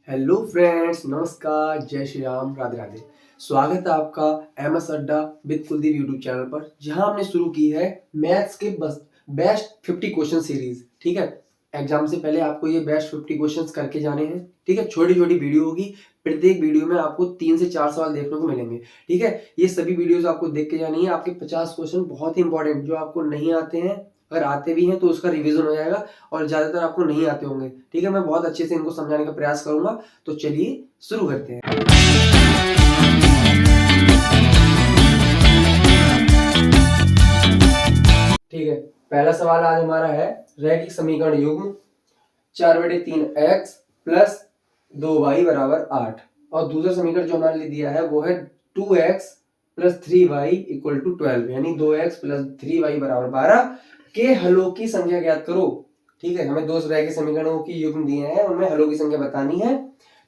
Hello friends, नमस्कार, जय श्री राम, राधे राधे। स्वागत है आपका एमएस अड्डा विद कुलदीप यूट्यूब चैनल पर, जहां हमने शुरू की है मैथ्स के बस बेस्ट 50 क्वेश्चन सीरीज। ठीक है, एग्जाम से पहले आपको ये बेस्ट 50 क्वेश्चंस करके जाने हैं। ठीक है, छोटी छोटी वीडियो होगी, प्रत्येक वीडियो में आपको 3 से 4 सवाल देखने को मिलेंगे। ठीक है, ये सभी वीडियोस आपको देख के जानी है। आपके 50 क्वेश्चन बहुत ही इंपॉर्टेंट जो आपको नहीं आते हैं, अगर आते भी हैं तो उसका रिवीजन हो जाएगा, और ज्यादातर आपको नहीं आते होंगे। ठीक है, मैं बहुत अच्छे से इनको समझाने का प्रयास करूंगा। तो चलिए शुरू करते हैं। ठीक है, पहला सवाल आज हमारा है रैखिक समीकरण युग्म 4/3x प्लस 2y बराबर 8। और दूसरा समीकरण जो हमारे लिए दिया है वो है 2x plus 3y equal to 12, यानी 2x प्लस 3y बराबर 12 के हलों की संख्या ज्ञात करो। ठीक है, हमें दो रैखिक समीकरणों की युग्म दिए हैं, उनमें हलों की संख्या बतानी है।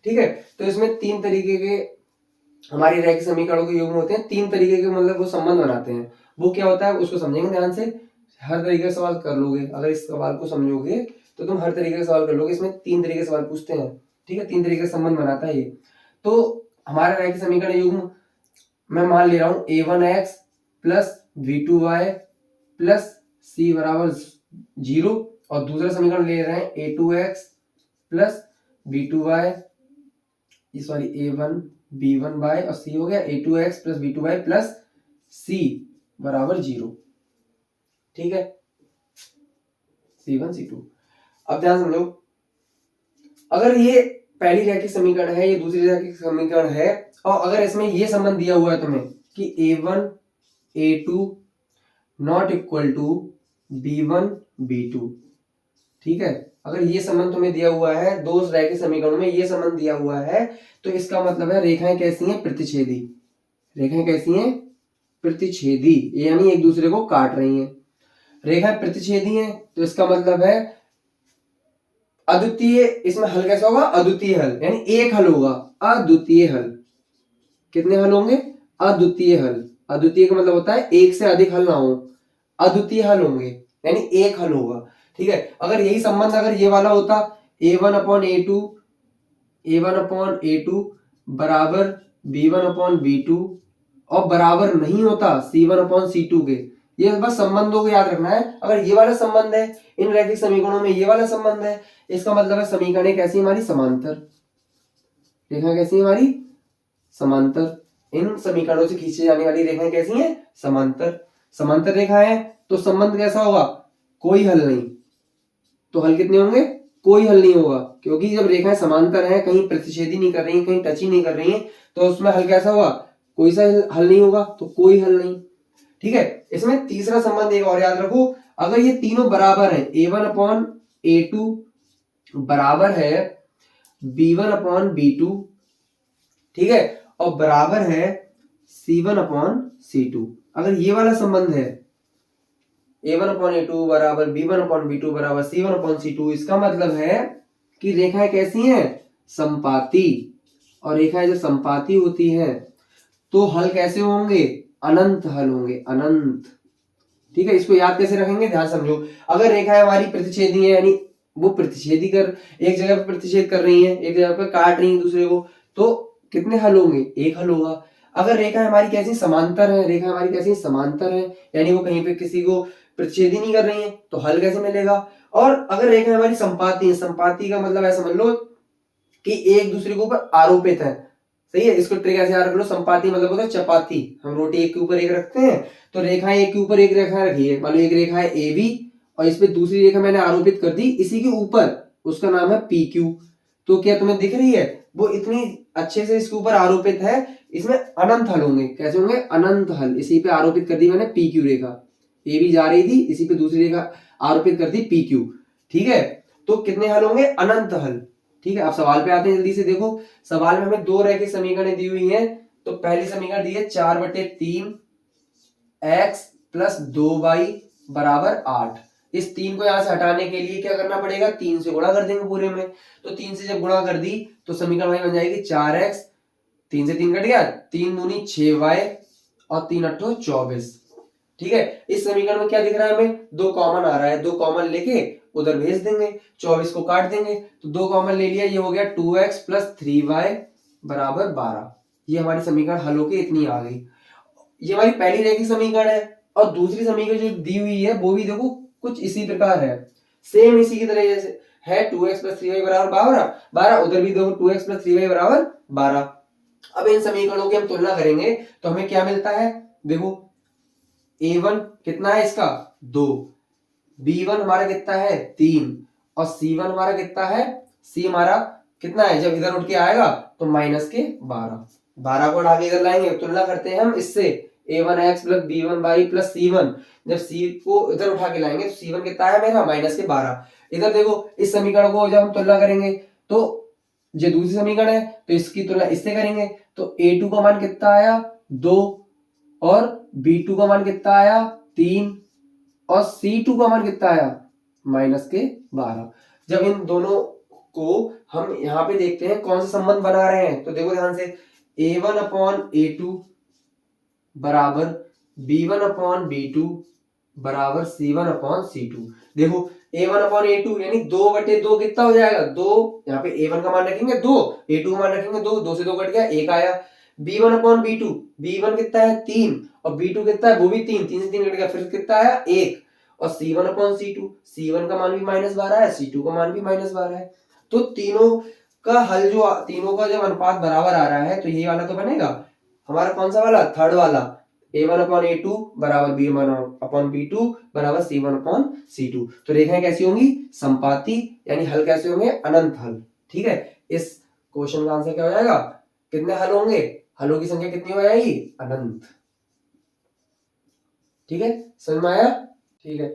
ठीक है, तो इसमें तीन तरीके के हमारी रैखिक समीकरणों के युग्म होते हैं। तीन तरीके के मतलब वो संबंध बनाते हैं। वो क्या होता है उसको समझेंगे ध्यान से। हर तरीके का सवाल कर लोगे, अगर इस सवाल को समझोगे तो तुम हर तरीके का सवाल कर लोगे। इसमें तीन तरीके के सवाल पूछते हैं। ठीक है, तीन तरीके का संबंध बनाता है ये। तो हमारा रैखिक समीकरण युग्म मैं मान ले रहा हूं a1x plus v2y plus c बराबर 0, और दूसरा समीकरण ले रहे हैं a2x plus v2y, sorry a1 b1y और c हो गया a2x plus v2y plus c बराबर 0। ठीक है, c1 c2। अब ध्यान समझो, अगर ये पहली रैखिक समीकरण है, ये दूसरी रैखिक समीकरण है, और अगर इसमें ये संबंध दिया हुआ है तुम्हें कि a1 a2 not equal to b1 b2। ठीक है, अगर ये संबंध तुम्हें दिया हुआ है, दो रैखिक समीकरणों में ये संबंध दिया हुआ है, तो इसका मतलब है रेखाएं कैसी हैं? प्रतिच्छेदी। रेखाएं कैसी हैं? प्रतिच्छेदी, यानी एक दूसरे को काट रही हैं। रेखाएं प्रतिच्छेदी हैं तो इसका मतलब है अद्वितीय। इसमें हल कैसा होगा? अद्वितीय हल, यानी एक हल होगा। अद्वितीय हल। कितने हल होंगे? अद्वितीय हल। अद्वितीय का मतलब होता है एक से अधिक हल ना हो, अद्वितीय हल होंगे, यानी एक हल होगा। ठीक है, अगर यही संबंध अगर ये वाला होता a1 अपॉन a2 बराबर b1 अपॉन b2, और बराबर नहीं होता c1 अपॉन c2 के, ये बस संबंधों को याद रखना है। अगर ये वाला संबंध है इन रैखिक समीकरणों में, ये वाला संबंध है, इसका मतलब है समीकरण कैसी हमारी? समांतर। रेखा कैसी है हमारी? समांतर। इन समीकरणों से खींची जाने वाली रेखाएं कैसी हैं? समांतर। समांतर रेखा है तो संबंध कैसा होगा? कोई हल नहीं। तो हल कितने होंगे? कोई हल नहीं होगा, क्योंकि जब रेखाएं समांतर हैं, कहीं प्रतिच्छेदी नहीं कर रही हैं, कहीं टच ही नहीं कर रही हैं, तो उसमें हल कैसा होगा? कोई सा हल नहीं होगा, तो कोई हल नहीं। ठीक है, इसमें तीसरा संबंध एक और याद रखो, अगर ये तीनों बराबर है, a1 अपॉन a2 बराबर है b1 अपॉन b2, ठीक है, और बराबर है c1 अपॉन c2, अगर ये वाला संबंध है a1 अपॉन a2 बराबर b1 अपॉन b2 बराबर c1 अपॉन c2, इसका मतलब है कि रेखाएं कैसी हैं? संपाती। और रेखाएं जब संपाती होती हैं तो हल कैसे होंगे? अनंत हल होंगे, अनंत। ठीक है, इसको याद कैसे रखेंगे? ध्यान समझो, अगर रेखाएं हमारी प्रतिच्छेदी है, यानी वो प्रतिच्छेदी कर एक जगह पर प्रतिच्छेद कर रही हैं, एक जगह पर काट रही हैं दूसरे को, तो कितने हल होंगे? एक हल होगा। अगर रेखा हमारी कैसी? समांतर है। रेखा हमारी कैसी? समांतर है, यानी वो कहीं पे किसी को प्रतिच्छेद ही नहीं कर रही है, तो हल कैसे मिलेगा? और अगर रेखा हमारी संपाती है, संपाती का मतलब ऐसा समझ लो कि एक दूसरे के ऊपर आरोपित है। सही है, इसको ट्रिक ऐसे याद रख लो, संपाती मतलब होता है चपाती। हम रोटी एक के ऊपर एक रखते हैं, तो रेखाएं एक के ऊपर एक रेखा रखी है, मान लो एक रेखा है ए बी, और इस पे दूसरी रेखा मैंने आरोपित कर दी इसी के ऊपर, उसका नाम है पी क्यू। तो क्या तुम्हें दिख रही है? वो इतनी अच्छे से इसके ऊपर आरोपित है, इसमें अनंत हल होंगे। कैसे होंगे? अनंत हल। इसी पे आरोपित कर दी मैंने पी क्यू रेखा, ए बी जा रही थी, इसी पे दूसरी रेखा आरोपित कर दी पी क्यू। ठीक है, तो कितने हल होंगे? अनंत हल। ठीक है, अब सवाल पे आते हैं, जल्दी से देखो। सवाल में हमें दो रैखिक समीकरण दी हुई हैं। तो पहली समीकरण दी है 4/3 x प्लस 2y बराबर 8। इस 3 को यहां से हटाने के लिए क्या करना पड़ेगा? 3 से गुणा कर देंगे पूरे में। तो 3 से जब गुणा कर दी तो समीकरण हमारी बन जाएगी 4x, 3 से 3 कट गया, 3 दूनी 6y और 3 अट्ठो 24। ठीक है, इस समीकरण में क्या दिख रहा है हमें? 2 कॉमन आ रहा है, 2 कॉमन लेके उधर भेज देंगे, 24 को काट देंगे तो 2 कॉमन ले लिया, ये हो गया 2x प्लस 3y बराबर 12। ये हमारी समीकरण हल होके इतनी आ गई। ये हमारी पहली रैखिक समीकरण है। और दूसरी समीकरण जो दी हुई है वो भी देखो कुछ इसी प्रकार है, सेम इसी की तरह जैसे है 2x प्लस 3y बराबर 12, उधर भी देखो 2x प्लस 3y बराबर 12। अब इन समीकरणों की हम तुलना करेंगे तो हमें क्या मिलता है, देखो a1 कितना है इसका 2, b1 हमारा कितना है 3 और c1 हमारा कितना है, c हमारा कितना है, जब इधर उठ के आएगा तो माइनस के 12 को आगे इधर लाएंगे, तुलना करते हैं हम इससे a1x plus b1y plus c1, जब c को इधर उठा के लाएंगे तो c1 कितना है मेरा माइनस के 12। इधर देखो इस समीकरण को जब हम तुलना करेंगे तो जो दूसरी समीकरण है तो इसकी तुलना इससे करेंगे तो a2 का मान कितना आया 2 और b2 का मान कितना आया 3 और c2 का मान कितना आया माइनस के 12। जब इन दोनों को हम यहाँ पे देखते हैं कौन सा संबंध बना रहे हैं तो देखो ध्यान से a1 अपॉन a2 बराबर b1 अपॉन b2 बराबर c1 अपॉन c2। देखो a1 अपॉन a2 यानी 2/2 कितना हो जाएगा 2, यहाँ पे a1 का मान रखेंगे 2, a2 का मान रखेंगे 2, 2 से 2 कट गया 1 आया। b1 अपॉन b2, b1 कितना है 3 और b2 कितना है वो भी 3, 3 से 3 कट गया फिर कितना आया 1 और c1 अपॉन c2, c1 का मान भी -12 है, c2 का मान भी -12 है। तो तीनों का हल जो तीनों का जब अनुपात बराबर आ रहा है तो ये वाला तो बनेगा हमारा कौन सा वाला थर्ड वाला a1 अपॉन a2 बराबर b1 अपॉन b2 बराबर c1 अपॉन c2। तो रेखाएं कैसी होंगी संपाती, यानी हल कैसे होंगे अनंत हल। ठीक है, इस क्वेश्चन का आंसर क्या हो जाएगा, कितने हल होंगे, हलों की संख्या कितनी हो जाएगी अनंत। ठीक है, समझ में आया। ठीक है,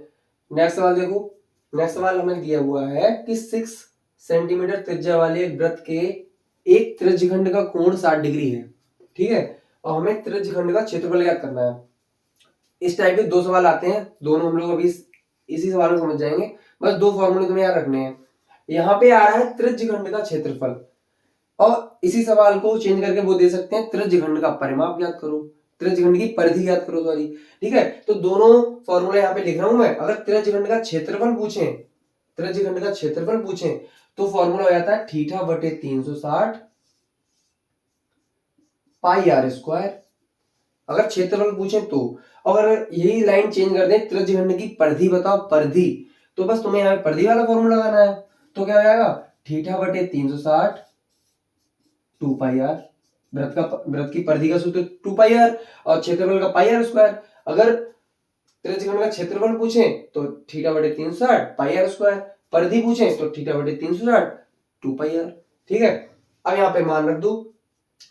नेक्स्ट सवाल देखो। नेक्स्ट सवाल हमें दिया हुआ है कि 6 सेंटीमीटर त्रिज्या वाले वृत्त के एक त्रिज्यखंड का कोण 60 डिग्री है। ठीक है, और हमें त्रिज्यखंड का क्षेत्रफल ज्ञात करना है। इस टाइप के 2 सवाल आते हैं, दोनों हम लोग अभी इसी सवाल में समझ जाएंगे। बस 2 फॉर्मूले तुम्हें याद रखने हैं। यहाँ पे आ रहा है त्रिज्यखंड का क्षेत्रफल और इसी सवाल को चेंज करके वो दे सकते हैं त्रिज्यखंड का परिमाप ज्ञात करो, त्रिज्यखंड की परिधि ज्ञात करो, सॉरी। ठीक है, तो दोनों फॉर्मूला यहाँ पे लिख रहा हूं मैं। अगर त्रिज्यखंड का क्षेत्रफल पूछें, त्रिज्यखंड का क्षेत्रफल पूछें तो फॉर्मूला हो जाता है थीटा बटे 360 पाई आर स्क्वायर। अगर क्षेत्रफल पूछें तो अगर यही लाइन चेंज कर दें त्रिज्यखंड की परिधि बताओ परिधि, तो बस तुम्हें यहाँ पे परिधि वाला फॉर्मूला लगाना है। तो क्या हो जाएगा थीटा बटे 360 2 पाई आर, वृत्त की परिधि का सूत्र 2 पाई आर और क्षेत्रफल का पाई आर स्क्वायर। अगर त्रिज्यखंड का क्षेत्रफल पूछें तो थीटा बटे 360 पाई आर स्क्वायर, परिधि पूछें तो थीटा बटे 360 2 पाई आर। ठीक है, अब यहाँ पे मान रख दो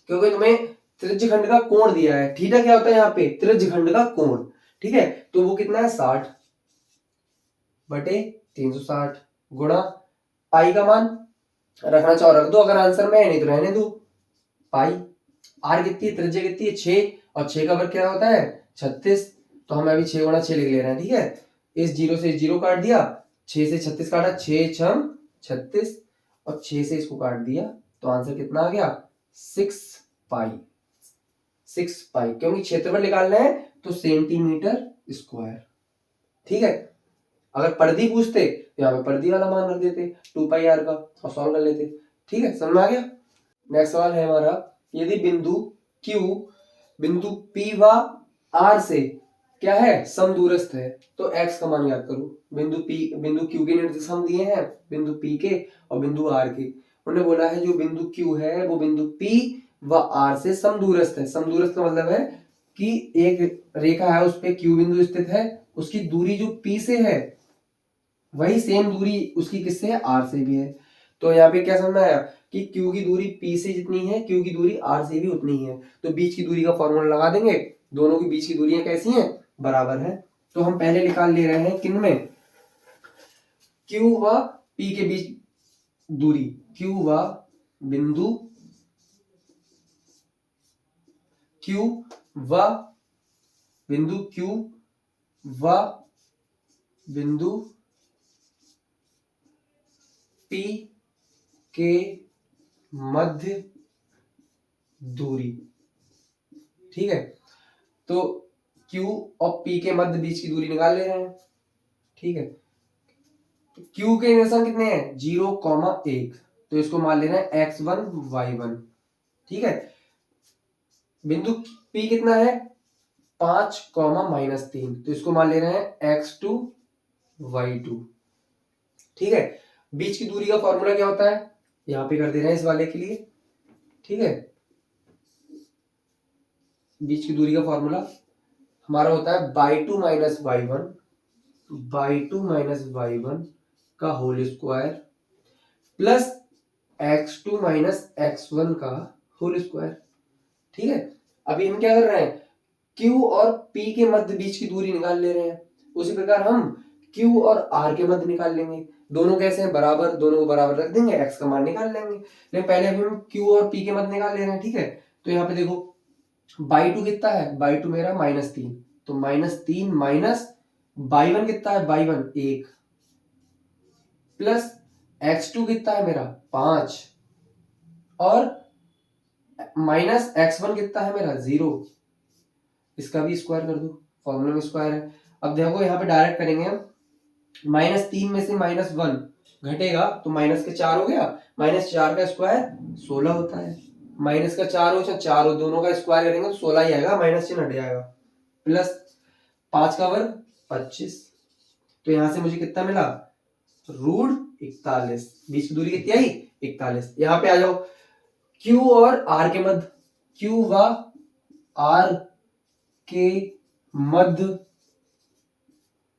क्योंकि तुम्हें त्रिज्यखंड का कोण दिया है। थीटा क्या होता है यहाँ पे त्रिज्यखंड का कोण। ठीक है, तो वो कितना है 60 बटे 360 गुणा पाई का मान रखना चाहो रख दो, अगर आंसर में है नहीं तो रहने दो। पाई आर कितनी है त्रिज्या कितनी है 6 और 6 का वर्ग क्या होता है 36, तो हम अभी 6 गुणा 6 लिख ले रहे हैं। ठीक है, इस 0 से 0 काट दिया, 6 से 36 काटा 6 छम 36 और 6 से इसको काट दिया तो आंसर कितना आ गया 6 पाई। 6 पाई क्योंकि क्षेत्रफल निकालना है तो सेंटीमीटर स्क्वायर। ठीक है, अगर परिधि पूछते तो यहाँ पे परिधि वाला मान रख देते 2 पाई आर का और सॉल्व कर लेते। ठीक है, समझ में आ गया। नेक्स्ट सवाल है हमारा, यदि बिंदु Q बिंदु P व R से क्या है समदूरस्थ है तो x का मान ज्ञात करो। बिंदु Q के निर्देशांक हम दिए हैं बिंदु P के और बिंदु R के। उन्होंने बोला है जो बिंदु Q है वो बिंदु P व R से समदूरस्थ है। समदूरस्थ का मतलब है कि एक रेखा है उस पे Q बिंदु स्थित है, उसकी दूरी जो P से है वही सेम दूरी उसकी किससे है R से भी है। तो यहाँ पे क्या समझना है कि Q की दूरी P से जितनी है Q की दूरी R से भी उतनी है, तो बीच की दूरी का फॉर्मूला लगा देंगे। दोनों के बीच की दूरियां कैसी हैं बराबर है। तो हम पहले निकाल ले रहे हैं किन में Q व P के बीच दूरी, Q व बिंदु Q व बिंदु Q व बिंदु P के मध्य दूरी। ठीक है, तो Q और P के मध्य बीच की दूरी निकाल ले रहे हैं। ठीक है, क्यू के इंटरसेक्शन कितने हैं 0,1, तो इसको मान लेना है x1 y1। ठीक है, बिंदु P कितना है 5,-3, तो इसको मान लेना है x2 y2। ठीक है, बीच की दूरी का फॉर्मूला क्या होता है, यहां पे कर दे रहे हैं इस वाले के लिए। ठीक है, बीच की दूरी का फॉर्मूला हमारा होता है y2 माइनस y1 का whole square plus x2 minus x1 का होल स्क्वायर। ठीक है, अभी हम क्या कर रहे हैं, Q और P के मध्य बीच की दूरी निकाल ले रहे हैं। उसी प्रकार हम Q और R के मध्य निकाल लेंगे। दोनों कैसे हैं बराबर, दोनों को बराबर रख देंगे, x का मान निकाल लेंगे। लेकिन पहले अभी हम Q और P के मध्य निकाल ले रहे हैं। ठीक है, तो यहाँ पे देखो y2 कितना है, y2 मेरा -3, तो -3 माइनस y1 कितना है, y1 1, प्लस x2 कितना है मेरा 5, और माइनस x1 कितना है मेरा 0, इसका भी स्क्वायर कर दो, फॉर्मूले में स्क्वायर है। अब देखो यहाँ पे डायरेक्ट करेंगे हम, -3 में से -1 घटेगा तो माइनस के 4 हो गया, -4 का स्क्वायर 16 होता है, माइनस का 4 हो चाहे 4 हो, दोनों का स्क्वायर करेंगे तो 16 ही आएगा, माइनस चिन्ह हट जाएगा, प्लस 5 का वर्ग 25, तो यहां से मुझे कितना मिला √41। बीच की दूरी कितनी आई 41। यहाँ पे आ जाओ Q और R के मध्य, Q व R के मध्य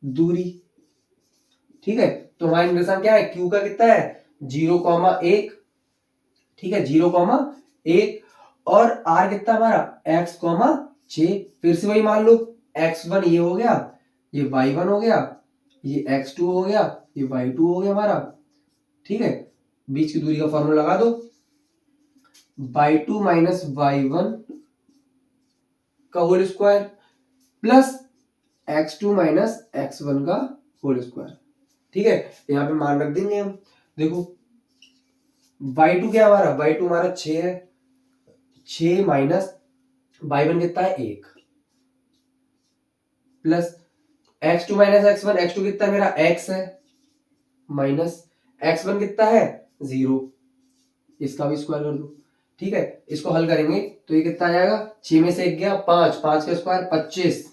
दूरी। ठीक है, तो हमारा इंटरसेक्शन क्या है, Q का कितना है 0,1। ठीक है, 0,1, और R कितना हमारा x,6। फिर से वही मान लो, x1 ये हो गया, ये y1 हो गया, ये x2 हो गया, ये y2 हो गया हमारा। ठीक है, बीच की दूरी का फॉर्मूला लगा दो, y2 माइनस y1 का whole square plus x2 minus x1 का होल स्क्वायर। ठीक है, यहाँ पे मान रख देंगे हम। देखो y2 क्या हमारा, y2 हमारा 6 है, 6 माइनस y1 कितना है 1, plus x2 minus x1, x2 कितना है मेरा x है, माइनस x1 कितना है 0, इसका भी स्क्वायर कर दो। ठीक है, इसको हल करेंगे तो ये कितना आ जाएगा, 6 में से 1 गया 5, 5 का स्क्वायर 25,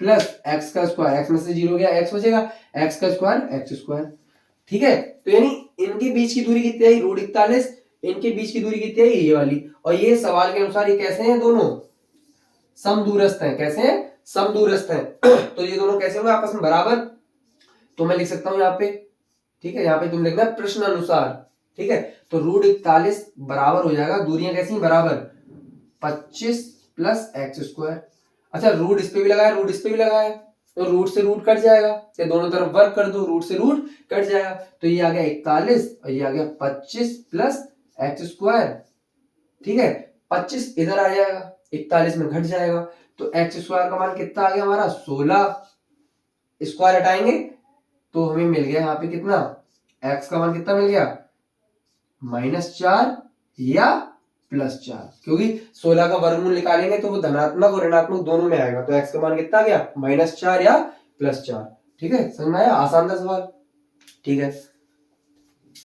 प्लस x का स्क्वायर, x में से 0 गया x बचेगा, x का स्क्वायर x स्क्वायर। ठीक है, तो यानी इनके बीच की दूरी कितनी आई √41, इनके बीच की दूरी कितनी आई ये वाली, और ये सवाल के अनुसार ये कैसे हैं, दोनों समदूरस्थ हैं। कैसे हैं, समदूरस्थ हैं। तो ये दोनों कैसे होंगे आपस में बराबर, तो मैं लिख सकता हूं यहाँ पे। ठीक है, यहाँ पे तुम लिखना प्रश्न अनुसार। ठीक है, तो √41 बराबर हो जाएगा, दूरियां कैसी हैं बराबर, 25 प्लस x स्क्वायर। अच्छा, रूट इस पे भी लगाया, रूट इस पे भी लगाया, तो रूट से रूट कट जाएगा, तो दोनों तरफ वर्क कर दो, रूट से रूट कट जाएगा, तो ये आ गया 41 और ये आ गया 25 प्लस x स्क्वायर। ठीक है, 25 इधर आ जाएगा, 41 में घट जाएगा, तो x स्क्वायर का मान कितना आ गया हमारा 16। स्क्वायर हटाएंगे तो हमें मिल गया यहाँ पे कितना, x का मान कितना मिल गया -4 या +4, क्योंकि 16 का वर्गमूल निकालेंगे तो वो धनात्मक और ऋणात्मक दोनों में आएगा, तो x का मान कितना आ गया -4 या +4। ठीक है, समझ में आया, आसान था सवाल। ठीक है,